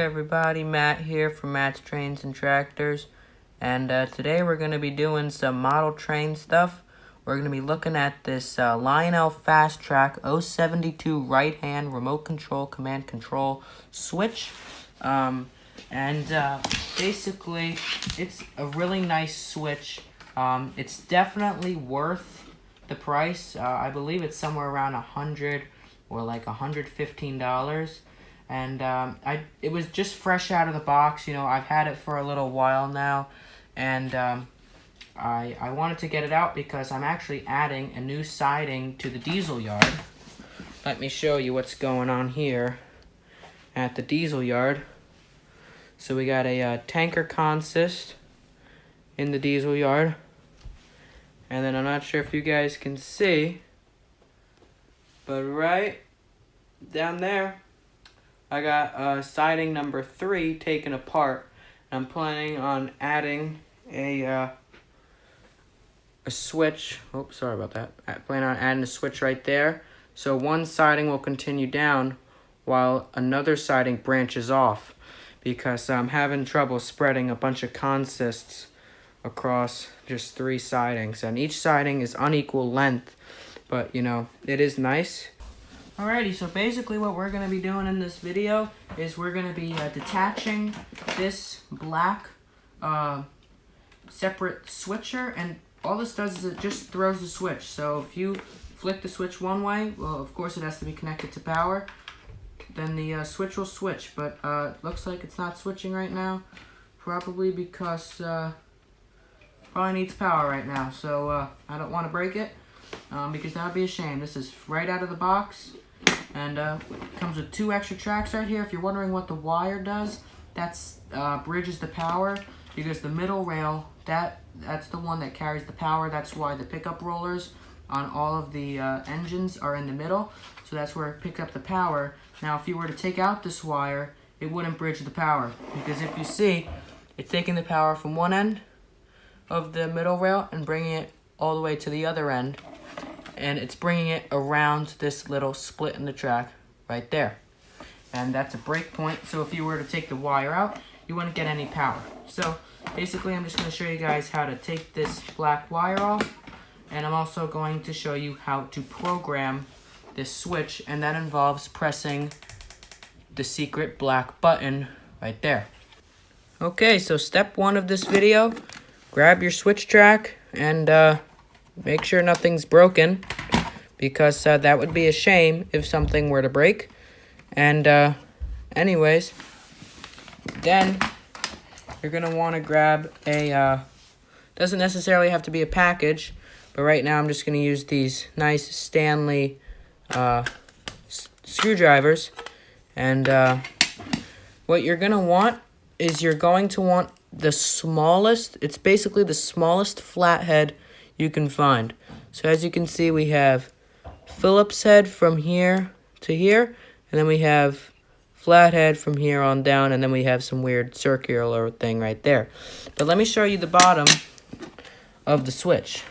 everybody, Matt here from Matt's Trains and Tractors, and today we're going to be doing some model train stuff. We're going to be looking at this Lionel Fast Track 072 right hand remote control command control switch, basically it's a really nice switch. It's definitely worth the price. I believe it's somewhere around $100 or like $115. And it was just fresh out of the box. You know, I've had it for a little while now, and I wanted to get it out because I'm actually adding a new siding to the diesel yard. Let me show you what's going on here at the diesel yard. So we got a tanker consist in the diesel yard, and then I'm not sure if you guys can see, but right down there I got siding number 3 taken apart. I'm planning on adding a switch. Oh, sorry about that. I plan on adding a switch right there. So one siding will continue down while another siding branches off, because I'm having trouble spreading a bunch of consists across just 3 sidings. And each siding is unequal length, but you know, it is nice. Alrighty, so basically what we're going to be doing in this video is we're going to be detaching this black separate switcher, and all this does is it just throws the switch. So if you flick the switch one way, well, of course it has to be connected to power, then the switch will switch, but looks like it's not switching right now, probably because probably needs power right now. So I don't want to break it because that would be a shame. This is right out of the box. And it comes with 2 extra tracks right here. If you're wondering what the wire does, that's bridges the power, because the middle rail, that's the one that carries the power. That's why the pickup rollers on all of the engines are in the middle. So that's where it picks up the power. Now, if you were to take out this wire, it wouldn't bridge the power, because if you see, it's taking the power from one end of the middle rail and bringing it all the way to the other end. And it's bringing it around this little split in the track right there. And that's a break point, so if you were to take the wire out, you wouldn't get any power. So basically I'm just going to show you guys how to take this black wire off, and I'm also going to show you how to program this switch, and that involves pressing the secret black button right there. Okay, so step 1 of this video, grab your switch track and make sure nothing's broken, because that would be a shame if something were to break. And anyways, then you're going to want to grab a, doesn't necessarily have to be a package, but right now I'm just going to use these nice Stanley screwdrivers. And what you're going to want is you're going to want the smallest, it's basically the smallest flathead you can find. So as you can see, we have Phillips head from here to here, and then we have flathead from here on down, and then we have some weird circular thing right there. But let me show you the bottom of the switch.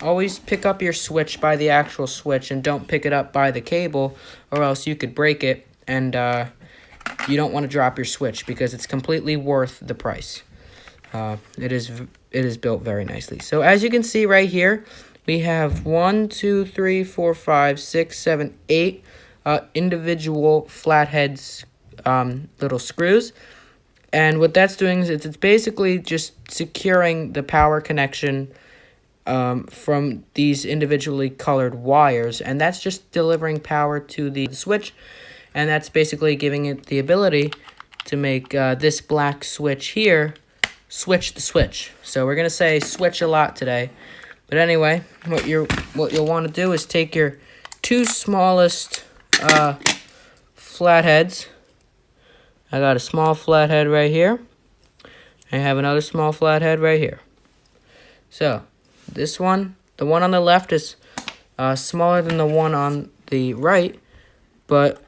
Always pick up your switch by the actual switch, and don't pick it up by the cable, or else you could break it, and you don't want to drop your switch, because it's completely worth the price. It is built very nicely. So as you can see right here, we have 1, 2, 3, 4, 5, 6, 7, 8 individual flatheads, little screws. And what that's doing is it's basically just securing the power connection from these individually colored wires, and that's just delivering power to the switch, and that's basically giving it the ability to make this black switch here switch the switch. So we're gonna say switch a lot today. But anyway, what you'll want to do is take your 2 smallest flatheads. I got a small flathead right here. I have another small flathead right here. So this one, the one on the left is smaller than the one on the right, but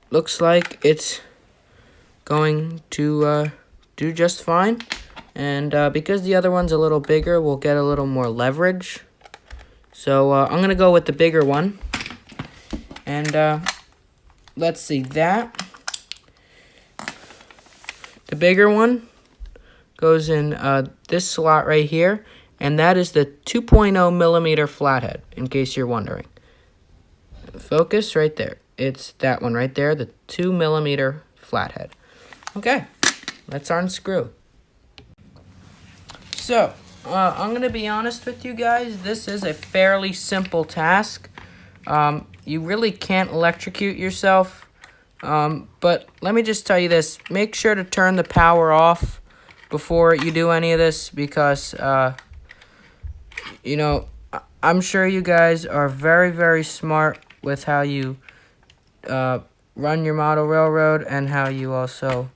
looks like it's going to do just fine. And because the other one's a little bigger, we'll get a little more leverage. So I'm going to go with the bigger one. And let's see, that The bigger one goes in this slot right here, and that is the 2.0 millimeter flathead, in case you're wondering. Focus right there. It's that one right there, the 2 millimeter flathead. Okay, let's unscrew. So, I'm going to be honest with you guys. This is a fairly simple task. You really can't electrocute yourself. But let me just tell you this. Make sure to turn the power off before you do any of this because, you know, I'm sure you guys are very, very smart with how you run your model railroad and how you also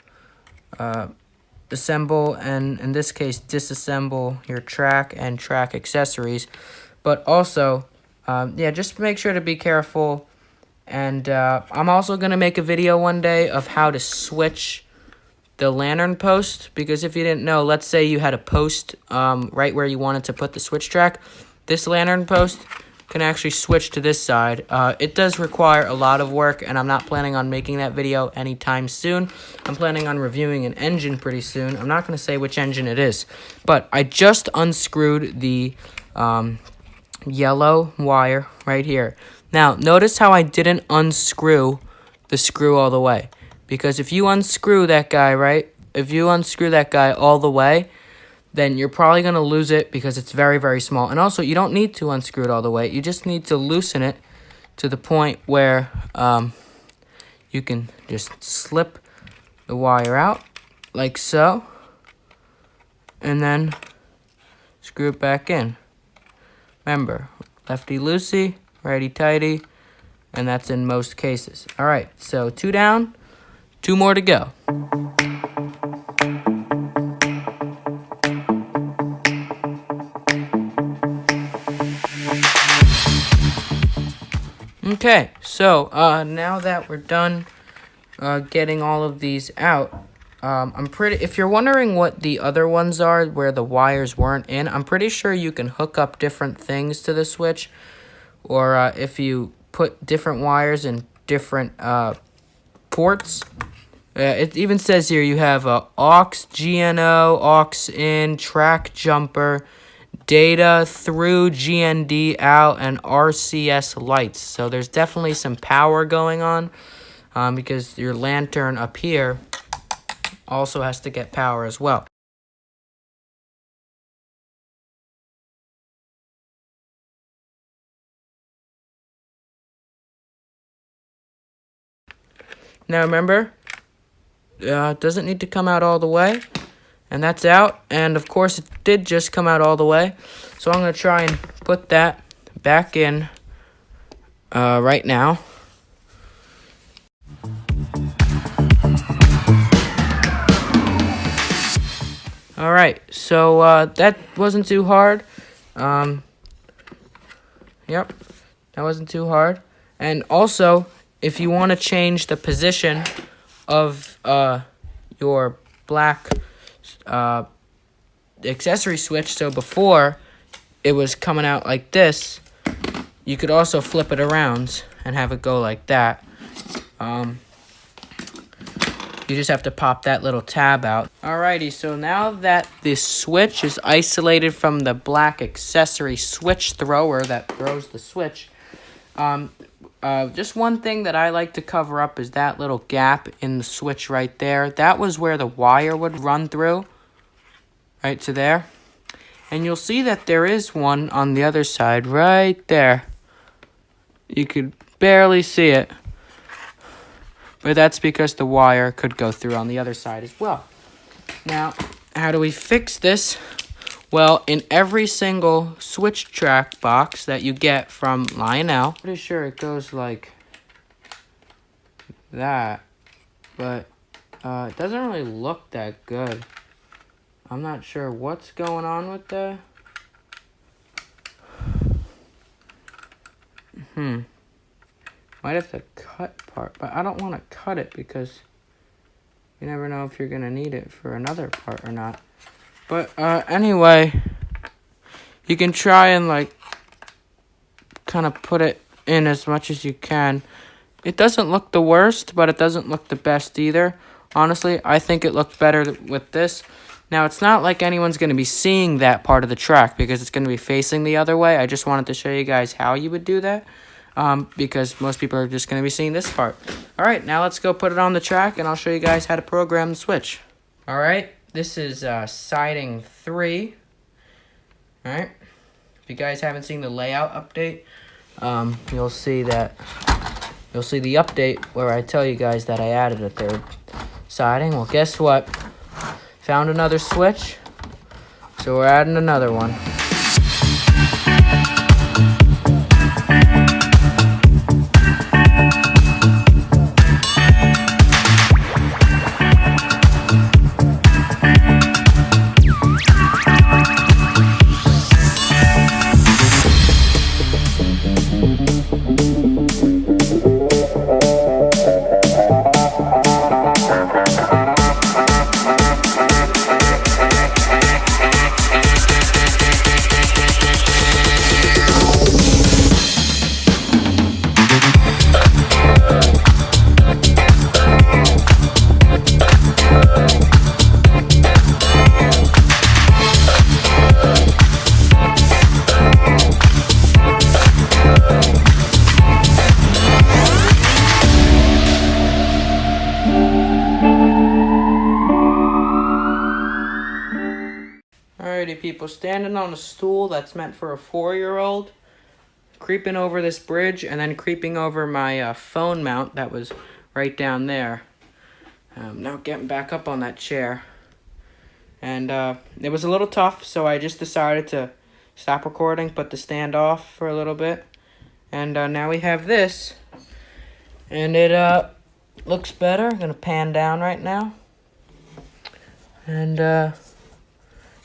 assemble and, in this case, disassemble your track and track accessories. But also, yeah, just make sure to be careful. And I'm also going to make a video one day of how to switch the lantern post. Because if you didn't know, let's say you had a post right where you wanted to put the switch track. This lantern post can actually switch to this side. It does require a lot of work, and I'm not planning on making that video anytime soon. I'm planning on reviewing an engine pretty soon. I'm not going to say which engine it is. But I just unscrewed the yellow wire right here. Now, notice how I didn't unscrew the screw all the way. Because if you unscrew that guy, right? If you unscrew that guy all the way, then you're probably going to lose it because it's very, very small. And also, you don't need to unscrew it all the way. You just need to loosen it to the point where you can just slip the wire out like so. And then screw it back in. Remember, lefty-loosey, righty-tighty, and that's in most cases. All right, so 2 down, 2 more to go. Okay, so now that we're done getting all of these out, if you're wondering what the other ones are where the wires weren't in, I'm pretty sure you can hook up different things to the switch, or if you put different wires in different ports. It even says here you have aux, GNO, aux in, track jumper, data through, GND out, and RCS lights. So there's definitely some power going on because your lantern up here also has to get power as well. Now remember, it doesn't need to come out all the way. And that's out. And of course it did just come out all the way. So I'm going to try and put that back in right now. Alright, so that wasn't too hard. Yep, that wasn't too hard. And also, if you want to change the position of your black accessory switch, so before it was coming out like this, you could also flip it around and have it go like that. You just have to pop that little tab out. Alrighty, so now that the switch is isolated from the black accessory switch thrower that throws the switch, just one thing that I like to cover up is that little gap in the switch right there. That was where the wire would run through, right to there. And you'll see that there is one on the other side right there. You could barely see it. But that's because the wire could go through on the other side as well. Now, how do we fix this? Well, in every single switch track box that you get from Lionel, I'm pretty sure it goes like that, but it doesn't really look that good. I'm not sure what's going on with that. Might have to cut part, but I don't want to cut it because you never know if you're going to need it for another part or not. But anyway, you can try and like kind of put it in as much as you can. It doesn't look the worst, but it doesn't look the best either. Honestly, I think it looked better with this. Now, it's not like anyone's going to be seeing that part of the track because it's going to be facing the other way. I just wanted to show you guys how you would do that because most people are just going to be seeing this part. All right, now let's go put it on the track, and I'll show you guys how to program the switch. All right, this is siding 3. All right, if you guys haven't seen the layout update, you'll see the update where I tell you guys that I added a third siding. Well, guess what? Found another switch, so we're adding another one. Alrighty, people, standing on a stool that's meant for a 4-year-old, creeping over this bridge, and then creeping over my phone mount that was right down there. Now getting back up on that chair. And it was a little tough, so I just decided to stop recording, put the stand off for a little bit. And now we have this. And it looks better. I'm going to pan down right now. And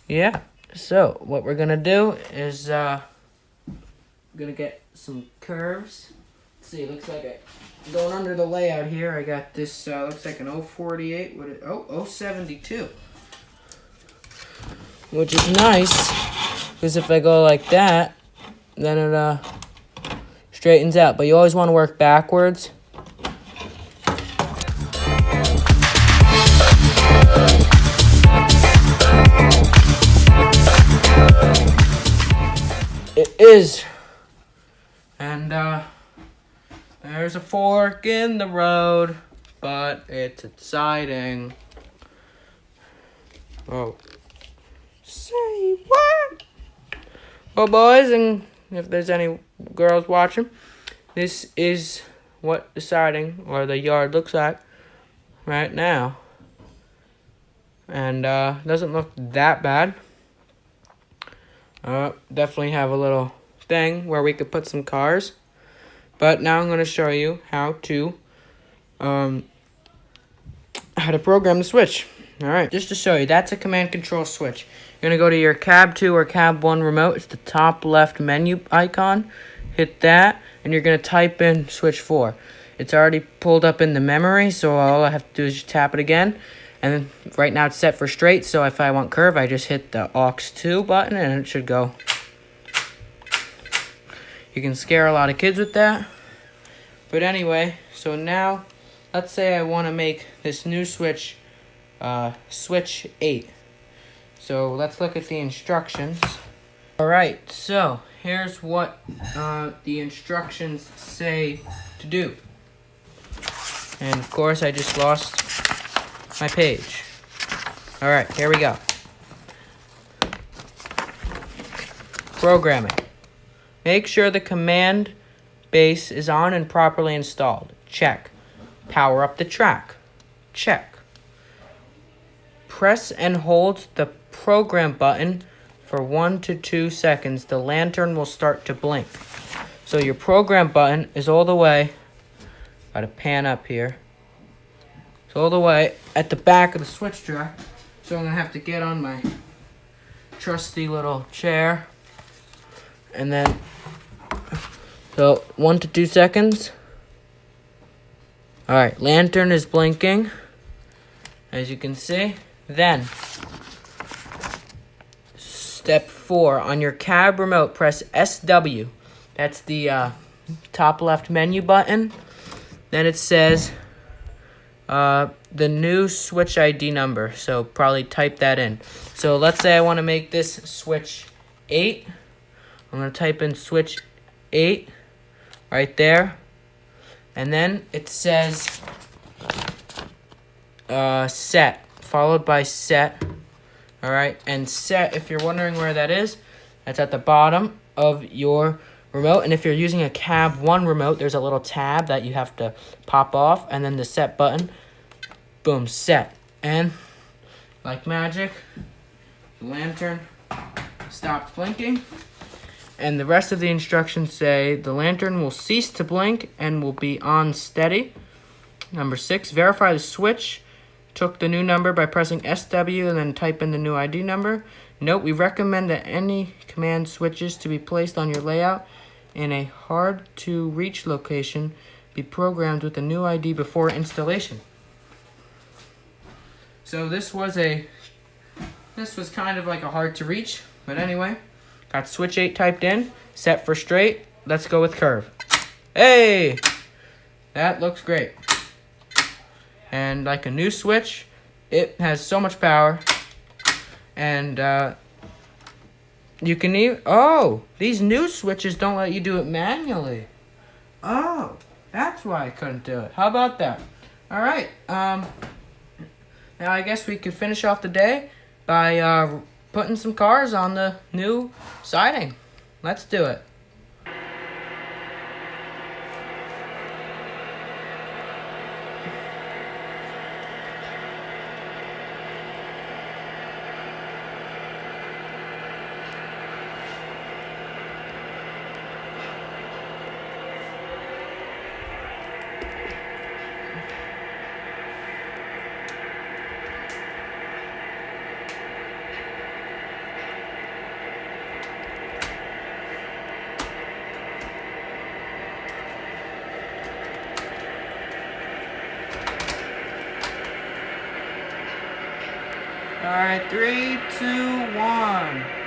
yeah, so what we're going to do is going to get some curves. Let's see, it looks like going under the layout here, I got this, looks like an 048, 072. Which is nice, because if I go like that, then it straightens out. But you always want to work backwards. It is. And there's a fork in the road, but it's exciting. Oh. Say what? Well, boys, and if there's any girls watching, this is what the siding or the yard looks like right now. And doesn't look that bad. Definitely have a little thing where we could put some cars. But now I'm going to show you how to program the switch. All right, just to show you, that's a command control switch. You're going to go to your cab 2 or cab 1 remote. It's the top left menu icon. Hit that, and you're going to type in switch 4. It's already pulled up in the memory, so all I have to do is just tap it again. And then right now it's set for straight, so if I want curve, I just hit the aux 2 button, and it should go. You can scare a lot of kids with that. But anyway, so now, let's say I want to make this new switch switch 8. So let's look at the instructions. Alright, so here's what the instructions say to do. And of course I just lost my page. Alright, here we go. Programming. Make sure the command base is on and properly installed. Check. Power up the track. Check. Press and hold the program button for 1 to 2 seconds. The lantern will start to blink. So your program button is all the way, gotta pan up here. It's all the way at the back of the switch track. So I'm gonna have to get on my trusty little chair. And then, so 1 to 2 seconds. Alright, lantern is blinking, as you can see. Then, step 4, on your cab remote, press SW. That's the top left menu button. Then it says the new switch ID number. So probably type that in. So let's say I want to make this switch 8. I'm going to type in switch 8 right there. And then it says set, followed by set. All right, and set, if you're wondering where that is, that's at the bottom of your remote. And if you're using a cab 1 remote, there's a little tab that you have to pop off, and then the set button, boom, set. And like magic, the lantern stopped blinking. And the rest of the instructions say the lantern will cease to blink and will be on steady. Number 6, verify the switch. Took the new number by pressing SW and then type in the new ID number. Note, we recommend that any command switches to be placed on your layout in a hard-to-reach location be programmed with the new ID before installation. So this was kind of like a hard-to-reach, but anyway. Got switch 8 typed in, set for straight. Let's go with curve. Hey! That looks great. And like a new switch, it has so much power. And you can even, these new switches don't let you do it manually. Oh, that's why I couldn't do it. How about that? All right. Now I guess we could finish off the day by putting some cars on the new siding. Let's do it. All right, 3, 2, 1.